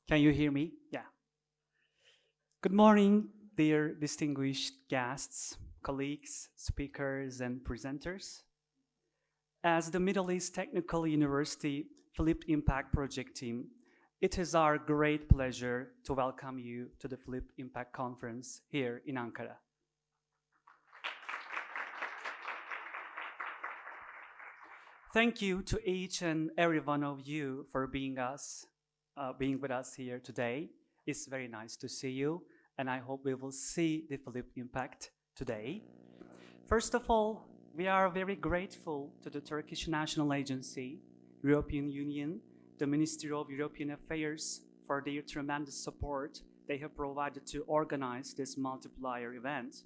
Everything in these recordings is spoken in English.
Can you hear me? Yeah. Good morning, dear distinguished guests, colleagues, speakers, and presenters. As the Middle East Technical University Flip Impact Project team, it is our great pleasure to welcome you to the Flip Impact Conference here in Ankara. Thank you to each and every one of you for being with us here today. It's very nice to see you, and I hope we will see the Flip Impact today. First of all, we are very grateful to the Turkish National Agency, European Union, the Ministry of European Affairs for their tremendous support they have provided to organize this multiplier event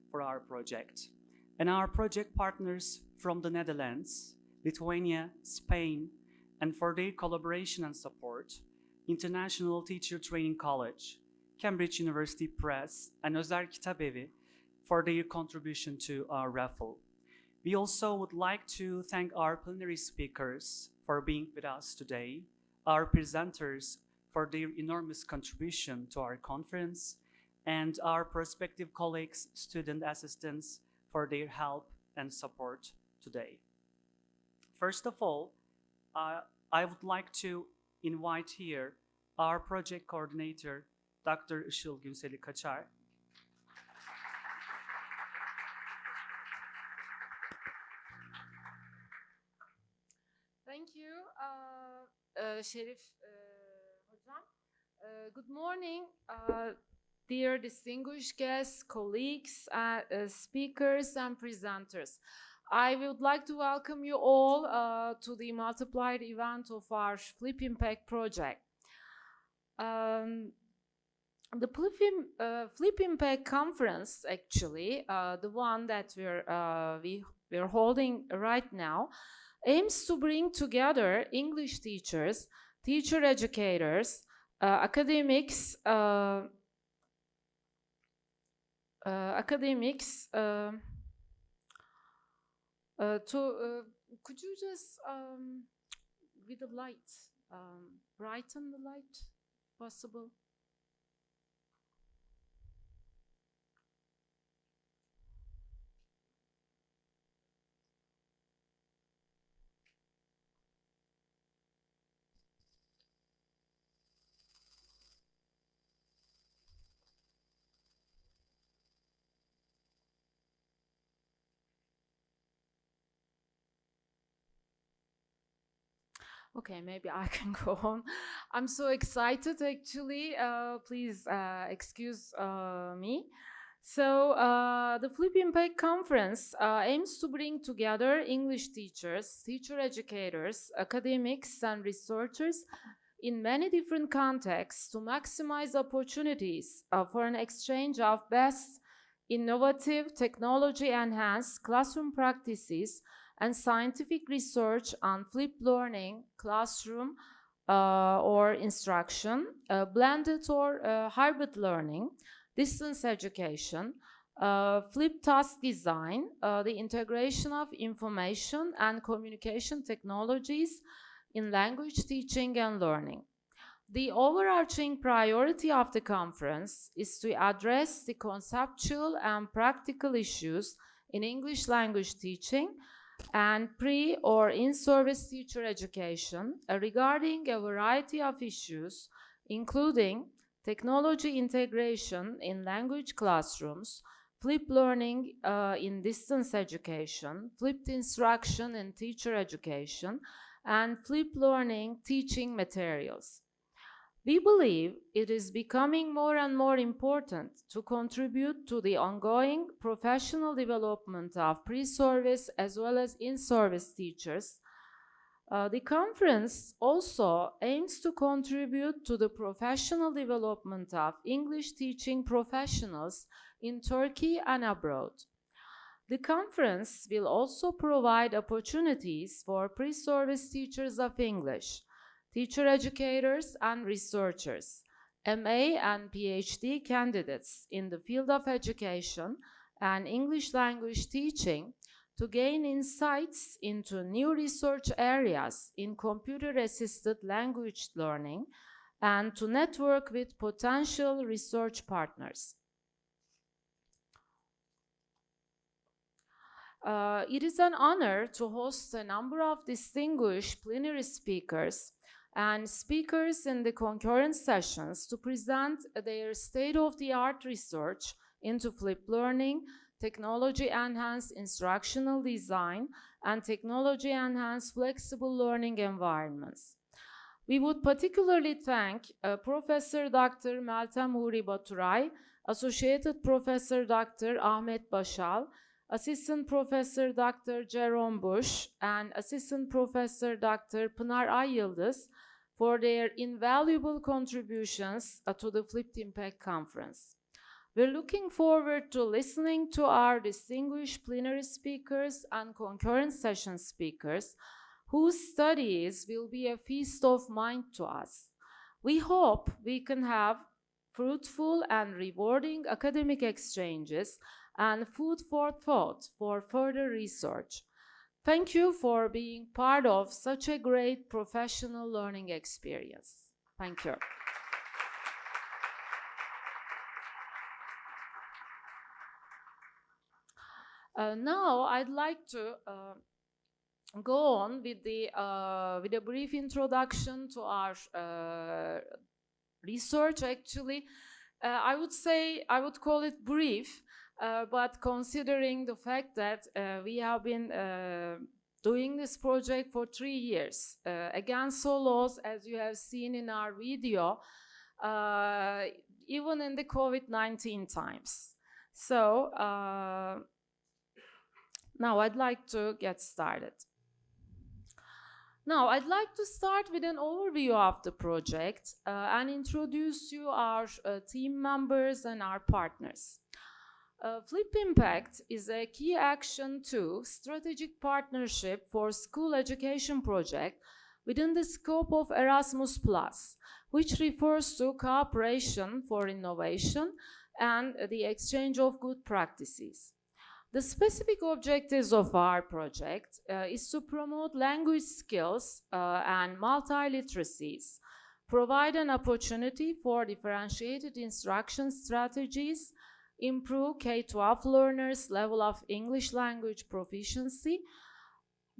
for our project. And our project partners from the Netherlands, Lithuania, Spain, and for their collaboration and support, International Teacher Training College, Cambridge University Press, and Özel Kitabevi for their contribution to our raffle. We also would like to thank our plenary speakers for being with us today, our presenters for their enormous contribution to our conference, and our prospective colleagues, student assistants for their help and support today. First of all, I would like to invite here our project coordinator, Dr. Işıl Günseli Kaçar. Thank you, Şerif Hocam. Good morning, dear distinguished guests, colleagues, speakers, and presenters. I would like to welcome you all to the multiplied event of our Flip Impact project. The Flip Impact conference, actually, the one that we we're holding right now aims to bring together English teachers, teacher educators, academics, could you just with the light brighten the light possible? Okay, maybe I can go on. I'm so excited, actually. Please excuse me. So, the Flip Impact Conference aims to bring together English teachers, teacher educators, academics, and researchers in many different contexts to maximize opportunities for an exchange of best innovative, technology-enhanced classroom practices and scientific research on flipped learning, classroom or instruction, blended or hybrid learning, distance education, flipped task design, the integration of information and communication technologies in language teaching and learning. The overarching priority of the conference is to address the conceptual and practical issues in English language teaching and pre- or in-service teacher education regarding a variety of issues, including technology integration in language classrooms, flipped learning in distance education, flipped instruction in teacher education, and flipped learning teaching materials. We believe it is becoming more and more important to contribute to the ongoing professional development of pre-service as well as in-service teachers. The conference also aims to contribute to the professional development of English teaching professionals in Turkey and abroad. The conference will also provide opportunities for pre-service teachers of English, teacher educators and researchers, MA and PhD candidates in the field of education and English language teaching to gain insights into new research areas in computer-assisted language learning and to network with potential research partners. It is an honor to host a number of distinguished plenary speakers and speakers in the concurrent sessions to present their state-of-the-art research into flipped learning, technology-enhanced instructional design, and technology-enhanced flexible learning environments. We would particularly thank Professor Dr. Meltem Huri Baturay, Associated Professor Dr. Ahmet Başal, Assistant Professor Dr. Jerome Bush, and Assistant Professor Dr. Pınar Ay-Yıldız for their invaluable contributions to the Flipped Impact Conference. We're looking forward to listening to our distinguished plenary speakers and concurrent session speakers, whose studies will be a feast of mind to us. We hope we can have fruitful and rewarding academic exchanges and food for thought for further research. Thank you for being part of such a great professional learning experience. Thank you. Now I'd like to go on with a brief introduction to our research. Actually, I would call it brief, but considering the fact that we have been doing this project for 3 years, against all laws, as you have seen in our video, even in the COVID-19 times. So now I'd like to get started. Now, I'd like to start with an overview of the project and introduce you our team members and our partners. Flip Impact is a key action to strategic partnership for school education project within the scope of Erasmus+, which refers to cooperation for innovation and the exchange of good practices. The specific objectives of our project is to promote language skills and multiliteracies, provide an opportunity for differentiated instruction strategies, improve K-12 learners' level of English language proficiency,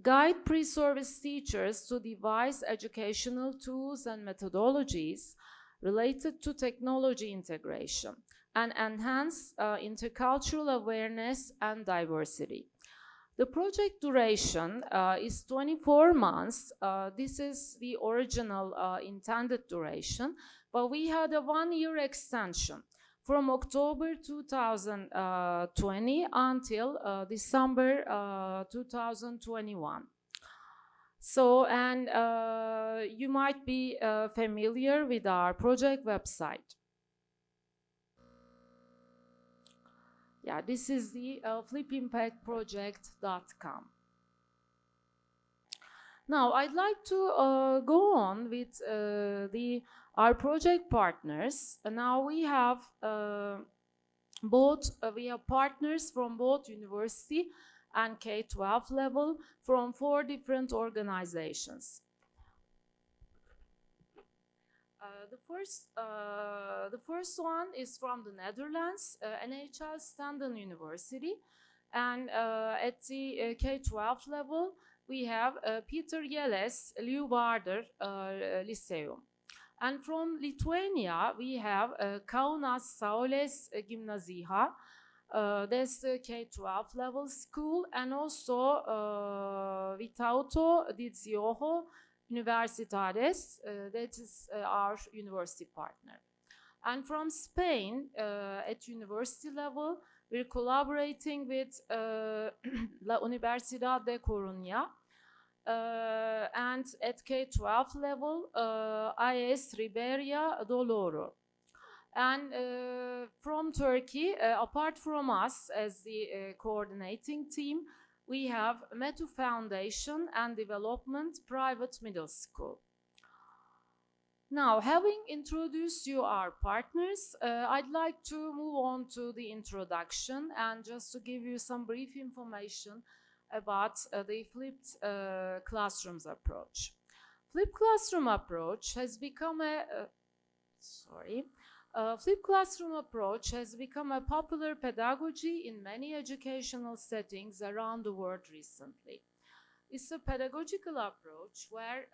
guide pre-service teachers to devise educational tools and methodologies related to technology integration, and enhance intercultural awareness and diversity. The project duration is 24 months. This is the original intended duration, but we had a 1-year extension from October 2020 until December 2021. So, and you might be familiar with our project website. Yeah, this is the flipimpactproject.com. Now, I'd like to go on with our project partners. Now we have we have partners from both university and K-12 level from 4 different organizations. The first one is from the Netherlands, NHL Standen University, and at the K-12 level we have Peter Jeles Leeuwarder Lyceum. And from Lithuania we have Kaunas Saulės Gimnazija, that's the K-12 level school, and also Vytauto Didžiojo Universidades, that is our university partner. And from Spain, at university level, we're collaborating with La Universidad de Coruña, and at K-12 level, IS Ribeira do Douro. And from Turkey, apart from us as the coordinating team, we have Metu Foundation and Development Private Middle School. Now, having introduced you our partners, I'd like to move on to the introduction and just to give you some brief information about the flipped classrooms approach. Flipped classroom approach has become flipped classroom approach has become a popular pedagogy in many educational settings around the world recently. It's a pedagogical approach where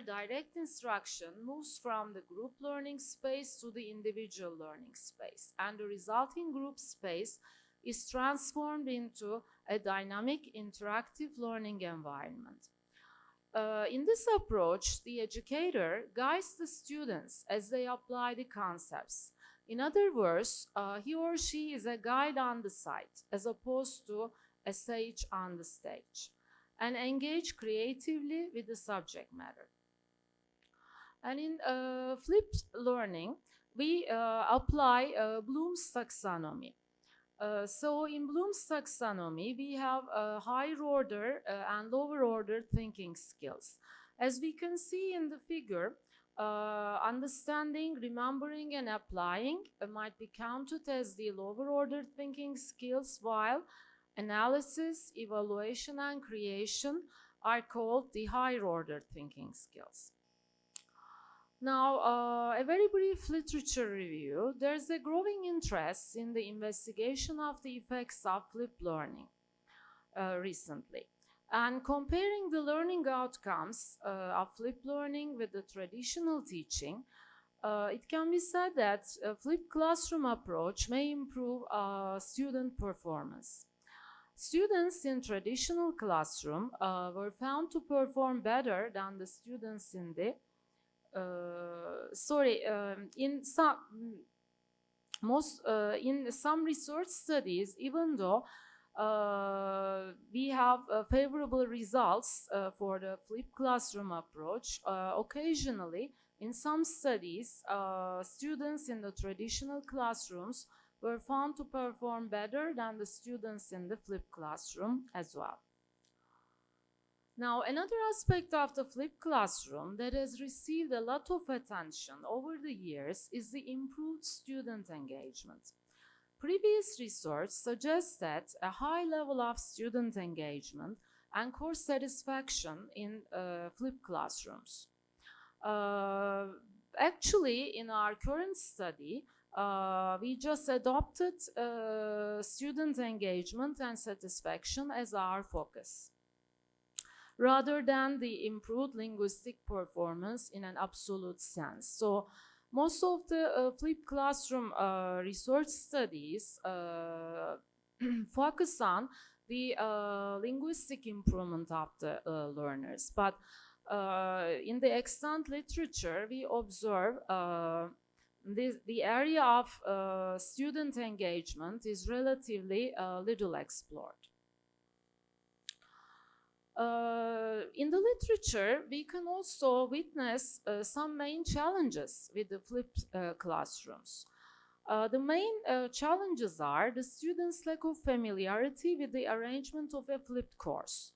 direct instruction moves from the group learning space to the individual learning space, and the resulting group space is transformed into a dynamic, interactive learning environment. In this approach, the educator guides the students as they apply the concepts. In other words, he or she is a guide on the site as opposed to a sage on the stage, and engage creatively with the subject matter. And in flipped learning, we apply Bloom's taxonomy. So in Bloom's taxonomy, we have higher order and lower order thinking skills. As we can see in the figure, understanding, remembering, and applying might be counted as the lower order thinking skills, while analysis, evaluation, and creation are called the higher order thinking skills. Now, a very brief literature review. There's a growing interest in the investigation of the effects of flipped learning recently. And comparing the learning outcomes of flipped learning with the traditional teaching, it can be said that a flipped classroom approach may improve student performance. Students in traditional classroom were found to perform better than the students in the in some research studies, even though we have favorable results for the flipped classroom approach, occasionally in some studies, students in the traditional classrooms were found to perform better than the students in the flipped classroom as well. Now, another aspect of the flipped classroom that has received a lot of attention over the years is the improved student engagement. Previous research suggests that a high level of student engagement and course satisfaction in flipped classrooms. Actually, in our current study, we just adopted student engagement and satisfaction as our focus, rather than the improved linguistic performance in an absolute sense. So most of the flipped classroom research studies focus on the linguistic improvement of the learners. But in the extant literature, we observe the area of student engagement is relatively little explored. In the literature, we can also witness some main challenges with the flipped classrooms. The main challenges are the students' lack of familiarity with the arrangement of a flipped course.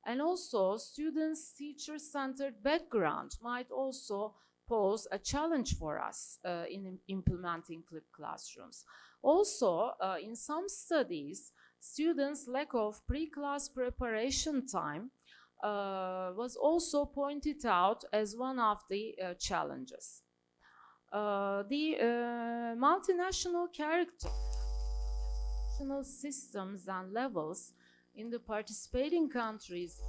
And also, students' teacher-centered background might also pose a challenge for us in implementing flipped classrooms. Also, in some studies, students' lack of pre-class preparation time was also pointed out as one of the challenges. The multinational character, national systems and levels in the participating countries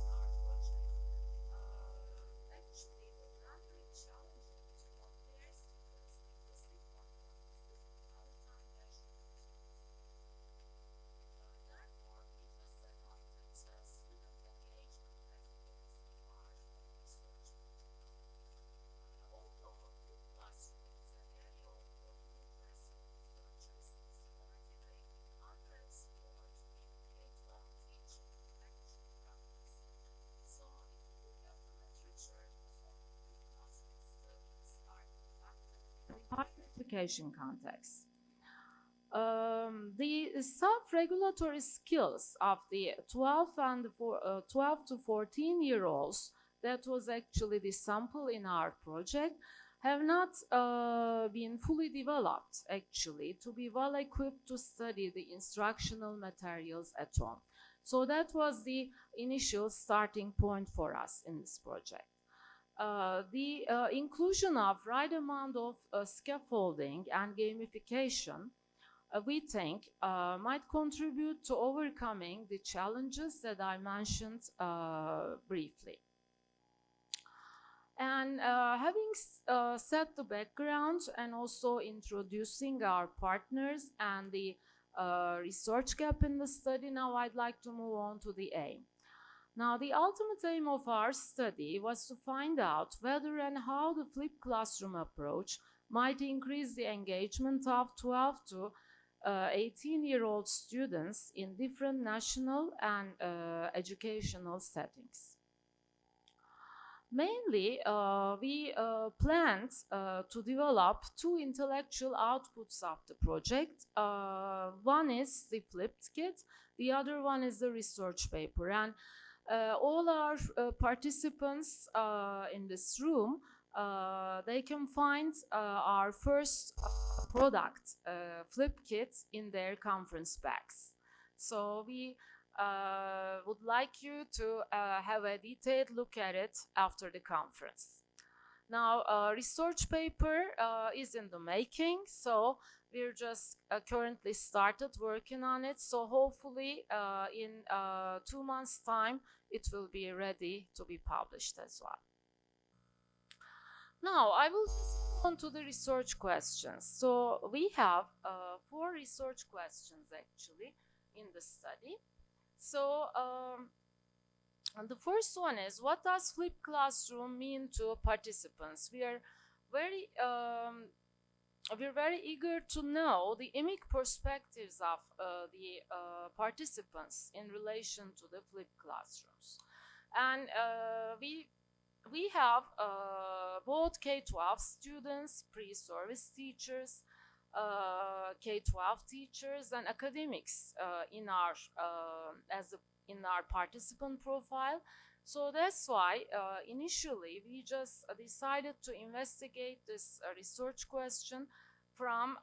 application context. The self-regulatory skills of the 12 to 14-year-olds, that was actually the sample in our project, have not been fully developed, actually, to be well equipped to study the instructional materials at home. So that was the initial starting point for us in this project. The inclusion of right amount of scaffolding and gamification, we think, might contribute to overcoming the challenges that I mentioned briefly. And having set the background and also introducing our partners and the research gap in the study, now I'd like to move on to the aim. Now, the ultimate aim of our study was to find out whether and how the flipped classroom approach might increase the engagement of 12 to 18-year-old students in different national and educational settings. Mainly, we planned to develop two intellectual outputs of the project. One is the flipped kit, the other one is the research paper. And all our participants in this room, they can find our first product, flip kit, in their conference bags. So we would like you to have a detailed look at it after the conference. Now, research paper is in the making, so we're just currently started working on it. So hopefully in 2 months' time, it will be ready to be published as well. Now, I will move on to the research questions. So we have 4 research questions actually in the study. So the first one is, what does flipped classroom mean to participants? We're very eager to know the unique perspectives of the participants in relation to the flipped classrooms. And we have both K-12 students, pre-service teachers, K-12 teachers and academics in our in our participant profile. So that's why initially we just decided to investigate this research question from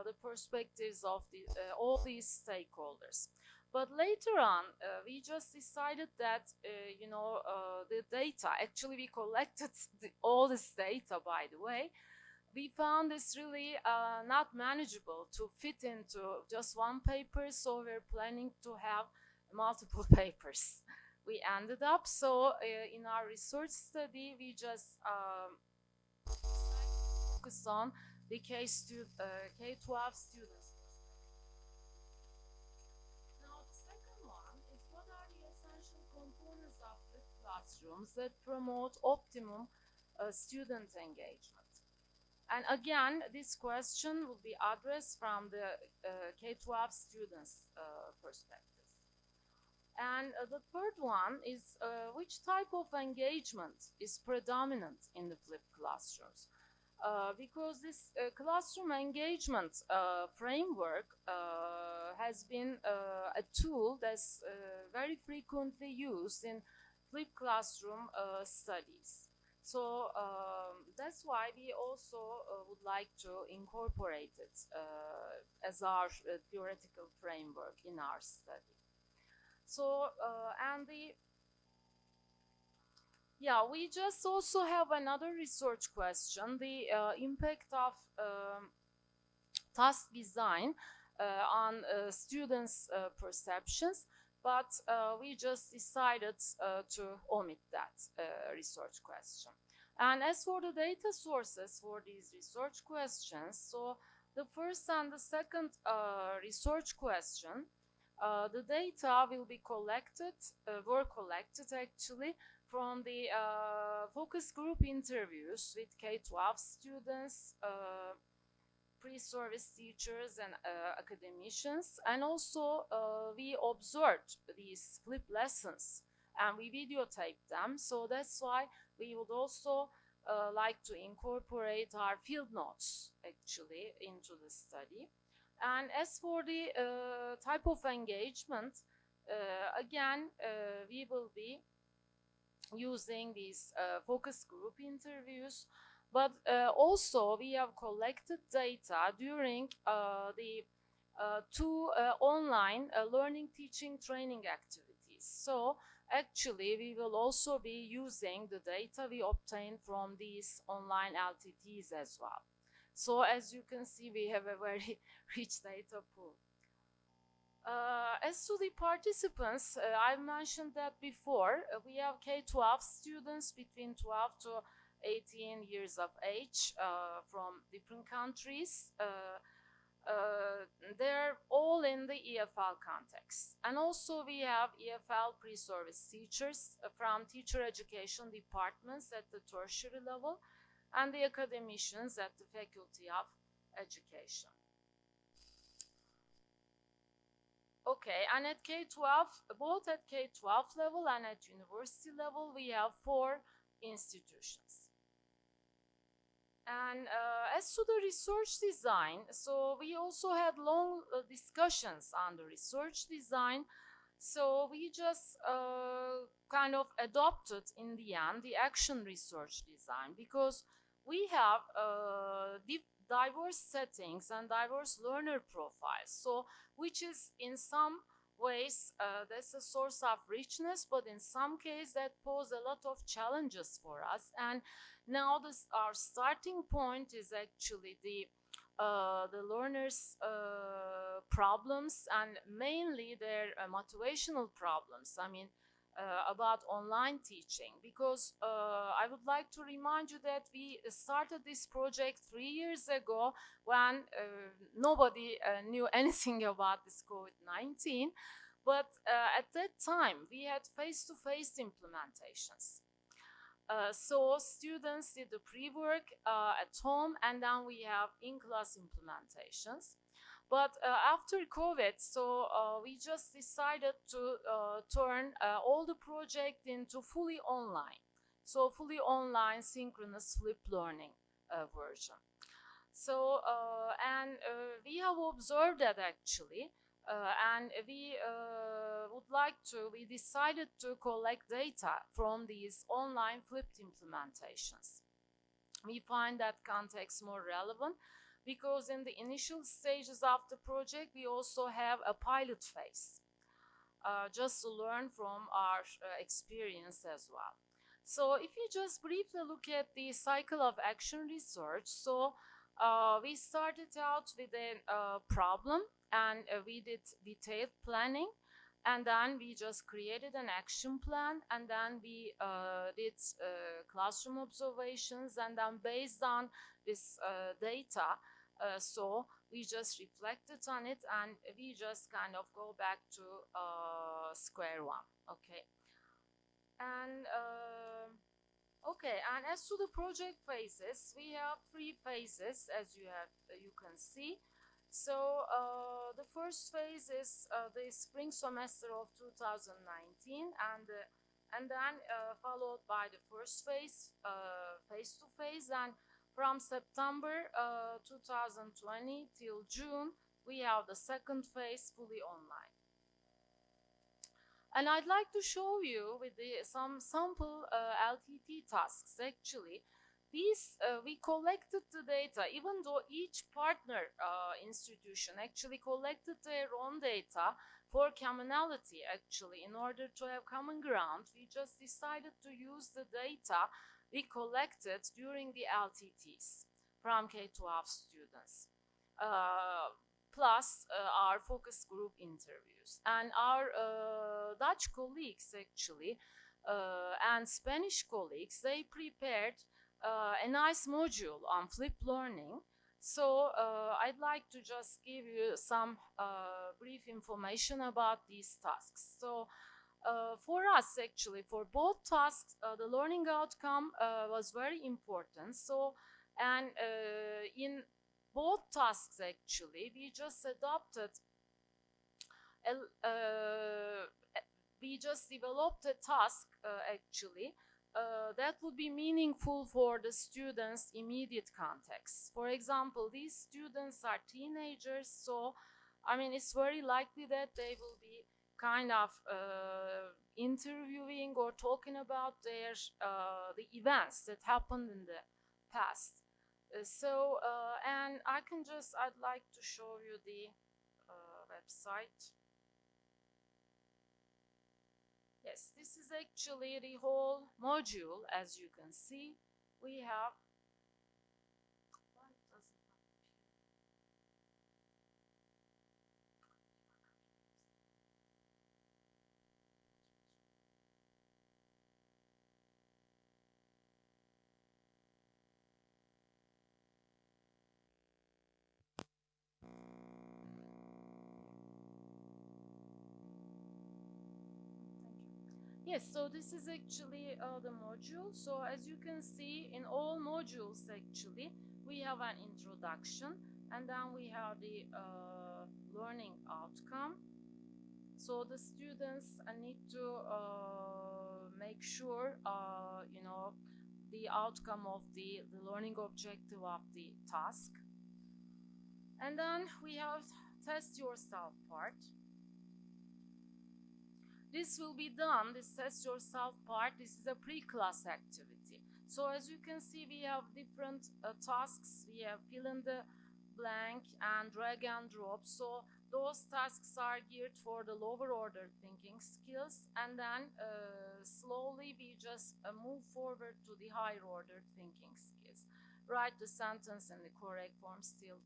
the perspectives of all these stakeholders. But later on, we just decided that, the data, actually we collected all this data, by the way, we found this really not manageable to fit into just one paper, so we're planning to have multiple papers. We ended up, so in our research study, we just focus on the K-12 students. Now, the second one is what are the essential components of flipped classrooms that promote optimum student engagement? And again, this question will be addressed from the K-12 students' perspective. And the third one is which type of engagement is predominant in the flipped classrooms? Because this classroom engagement framework has been a tool that's very frequently used in flipped classroom studies. So that's why we also would like to incorporate it as our theoretical framework in our study. So, we just also have another research question, the impact of task design on students' perceptions, but we just decided to omit that research question. And as for the data sources for these research questions, so the first and the second research question, the data will be collected, were collected actually, from the focus group interviews with K-12 students, pre-service teachers and academicians, and also we observed these flipped lessons and we videotaped them, so that's why we would also like to incorporate our field notes actually into the study. And as for the type of engagement, again, we will be using these focus group interviews, but also we have collected data during the two online learning, teaching, training activities. So actually we will also be using the data we obtained from these online LTTs as well. So as you can see, we have a very rich data pool. As to the participants, I mentioned that before. We have K-12 students between 12 to 18 years of age from different countries. They're all in the EFL context. And also we have EFL pre-service teachers from teacher education departments at the tertiary level, and the academicians at the Faculty of Education. Okay, and at K-12, both at K-12 level and at university level, we have 4 institutions. And as to the research design, so we also had long discussions on the research design. So we just kind of adopted in the end the action research design, because we have diverse settings and diverse learner profiles, so which is in some ways that's a source of richness, but in some cases that pose a lot of challenges for us. And now our starting point is actually the learners' problems, and mainly their motivational problems. I mean, about online teaching, because I would like to remind you that we started this project 3 years ago when nobody knew anything about this COVID-19, but at that time we had face-to-face implementations. So students did the pre-work at home, and then we have in-class implementations. But after COVID, so we just decided to turn all the project into fully online. So fully online synchronous flipped learning version. So, we have observed that actually, and we decided to collect data from these online flipped implementations. We find that context more relevant because in the initial stages of the project, we also have a pilot phase, just to learn from our experience as well. So if you just briefly look at the cycle of action research, so we started out with a problem, and we did detailed planning, and then we just created an action plan, and then we did classroom observations, and then based on this data, so we just reflected on it, and we just kind of go back to square one. Okay. And okay, and as to the project phases, we have 3 phases, as you can see. So the first phase is the spring semester of 2019, and then followed by the first phase, face-to-face, and from September 2020 till June, we have the second phase fully online. And I'd like to show you with some sample LTT tasks. Actually, these we collected the data, even though each partner institution actually collected their own data for commonality. Actually, in order to have common ground, we just decided to use the data we collected during the LTTs from K-12 students. Plus our focus group interviews. And our Dutch colleagues actually and Spanish colleagues, they prepared a nice module on flipped learning. So I'd like to just give you some brief information about these tasks. So for us actually, for both tasks, the learning outcome was very important. So, and in both tasks actually, we just adopted, we just developed a task actually that would be meaningful for the students' immediate context. For example, these students are teenagers, so I mean it's very likely that they will be kind of interviewing or talking about their the events that happened in the past. And I'd like to show you the website. Yes, this is actually the whole module. As you can see, we have, why does it not appear? Yes, so this is actually the module. So as you can see, in all modules actually, we have an introduction, and then we have the learning outcome. So the students need to make sure, you know, the outcome of the learning objective of the task. And then we have test yourself part. This will be done, this test yourself part, this is a pre-class activity. So as you can see, we have different tasks. We have fill in the blank and drag and drop. So those tasks are geared for the lower order thinking skills, and then slowly we just move forward to the higher order thinking skills. Write the sentence in the correct form, still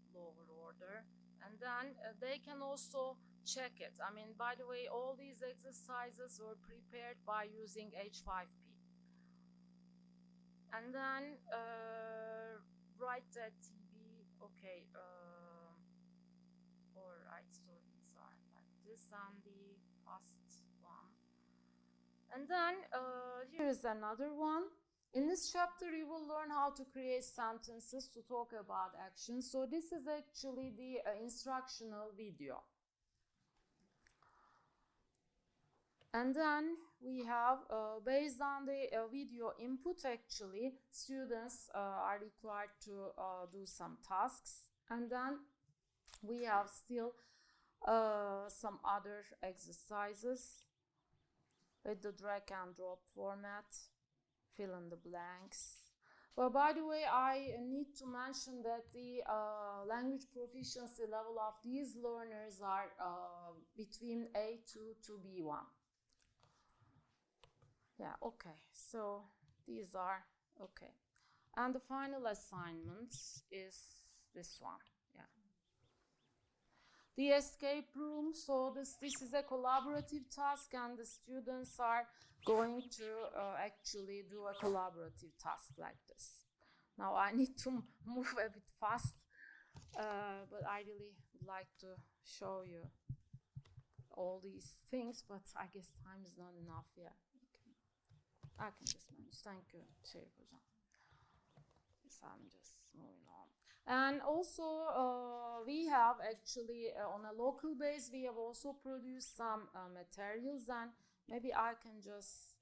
lower order, and then they can also check it. I mean, by the way, all these exercises were prepared by using H5P. And then write that TB, okay, all right, so these are like this and the past one. And then here is another one. In this chapter, you will learn how to create sentences to talk about actions. So this is actually the instructional video. And then we have, based on the video input, actually, students are required to do some tasks. And then we have still some other exercises with the drag and drop format, fill in the blanks. But by the way, I need to mention that the language proficiency level of these learners are between A2 to B1. Yeah, okay, so these are okay. And the final assignment is this one. Yeah. The escape room. So this is a collaborative task, and the students are going to actually do a collaborative task like this. Now I need to move a bit fast, but I really would like to show you all these things, but I guess time is not enough. Yeah, okay. I can just manage. Thank you, Şerif Hocam. Yes, I'm just moving on. And also we have actually on a local base, we have also produced some materials, and maybe I can just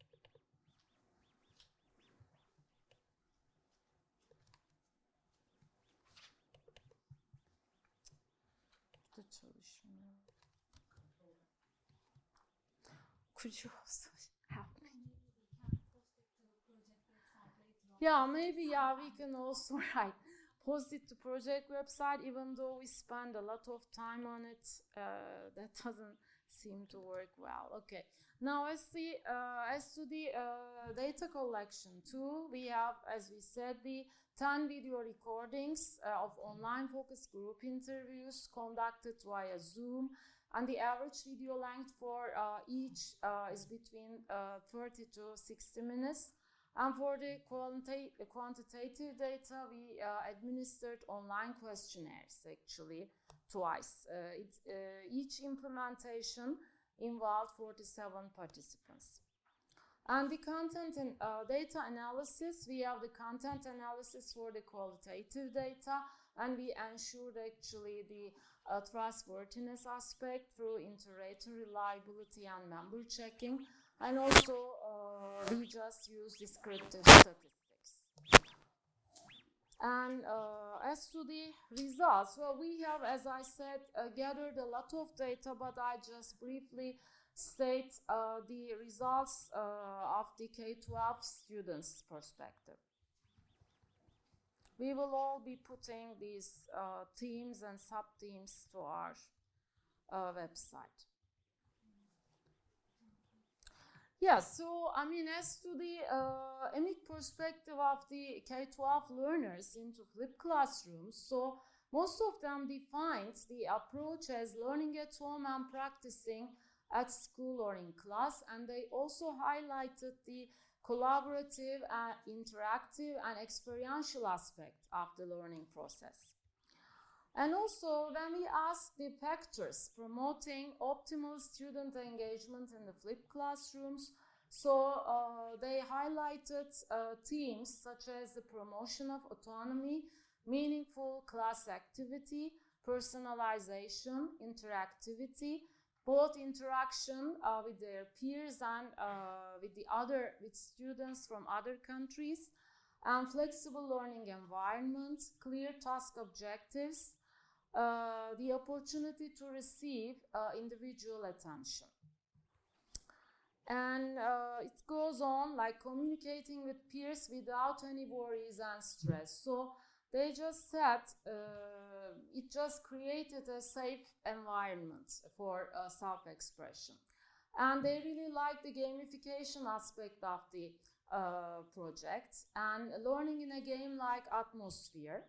could you also help me? Yeah, maybe, yeah, we can also post it to project website, even though we spend a lot of time on it. That doesn't seem to work well. Okay, now as to the data collection tool, we have, as we said, the 10 video recordings of online focus group interviews conducted via Zoom, and the average video length for each is between 30 to 60 minutes. And for the quantitative data, we administered online questionnaires actually twice. Each implementation involved 47 participants. And the content and data analysis, we have the content analysis for the qualitative data, and we ensured actually the trustworthiness aspect through inter-rater reliability and member checking. And also, we just use descriptive statistics. And as to the results, well, we have, as I said, gathered a lot of data, but I just briefly state the results of the K-12 students' perspective. We will all be putting these themes and sub-themes to our website. Yeah, so I mean, as to the emic perspective of the K-12 learners into flipped classrooms, so most of them defined the approach as learning at home and practicing at school or in class, and they also highlighted the collaborative, interactive, and experiential aspect of the learning process. And also, when we asked the factors promoting optimal student engagement in the flipped classrooms, so they highlighted themes such as the promotion of autonomy, meaningful class activity, personalization, interactivity, both interaction with their peers and with students from other countries, and flexible learning environment, clear task objectives, the opportunity to receive individual attention. And it goes on like communicating with peers without any worries and stress. So they just said it just created a safe environment for self-expression. And they really liked the gamification aspect of the project and learning in a game-like atmosphere.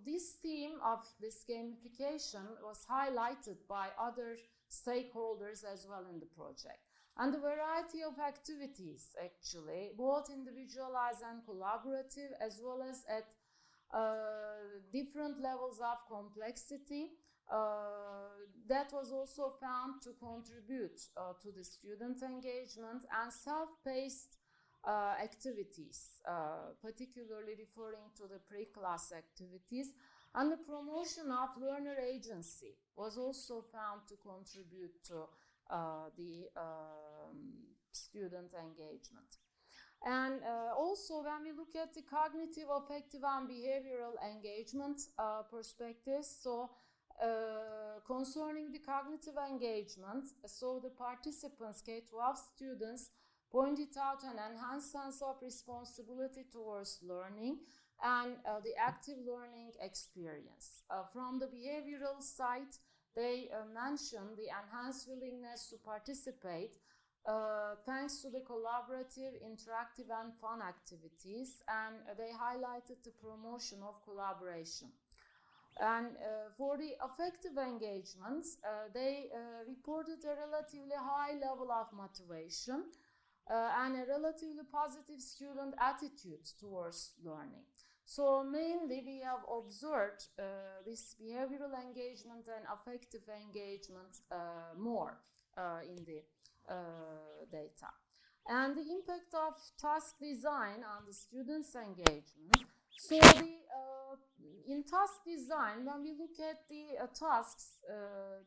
This theme of this gamification was highlighted by other stakeholders as well in the project. And the variety of activities, actually, both individualized and collaborative, as well as at different levels of complexity, that was also found to contribute to the student engagement and self-paced activities, particularly referring to the pre-class activities, And the promotion of learner agency was also found to contribute to the student engagement. And also, when we look at the cognitive, affective, and behavioral engagement perspectives, so concerning the cognitive engagement, so the participants, K-12 students, pointed out an enhanced sense of responsibility towards learning and the active learning experience. From the behavioral side, they mentioned the enhanced willingness to participate thanks to the collaborative, interactive, and fun activities, and they highlighted the promotion of collaboration. And for the affective engagements, they reported a relatively high level of motivation and a relatively positive student attitude towards learning. So mainly we have observed this behavioral engagement and affective engagement more in the data. And the impact of task design on the students' engagement. So in task design, when we look at the tasks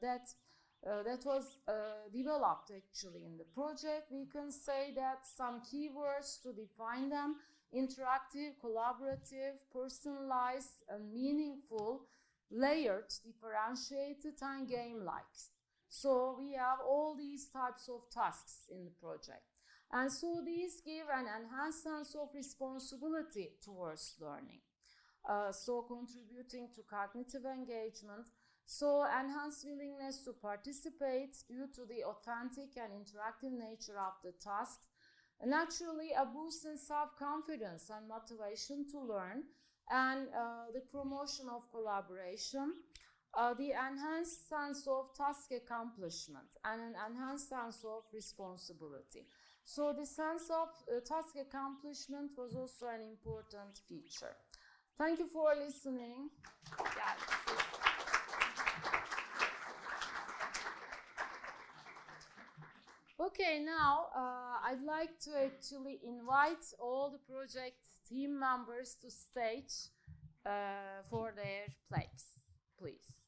that was developed actually in the project, we can say that some keywords to define them: interactive, collaborative, personalized, meaningful, layered, differentiated, and game-like. So we have all these types of tasks in the project. And so these give an enhanced sense of responsibility towards learning. So contributing to cognitive engagement. So enhanced willingness to participate due to the authentic and interactive nature of the tasks. Naturally, a boost in self-confidence and motivation to learn, and the promotion of collaboration. The enhanced sense of task accomplishment and an enhanced sense of responsibility. So the sense of task accomplishment was also an important feature. Thank you for listening. Okay, now I'd like to actually invite all the project team members to stage for their plays, please.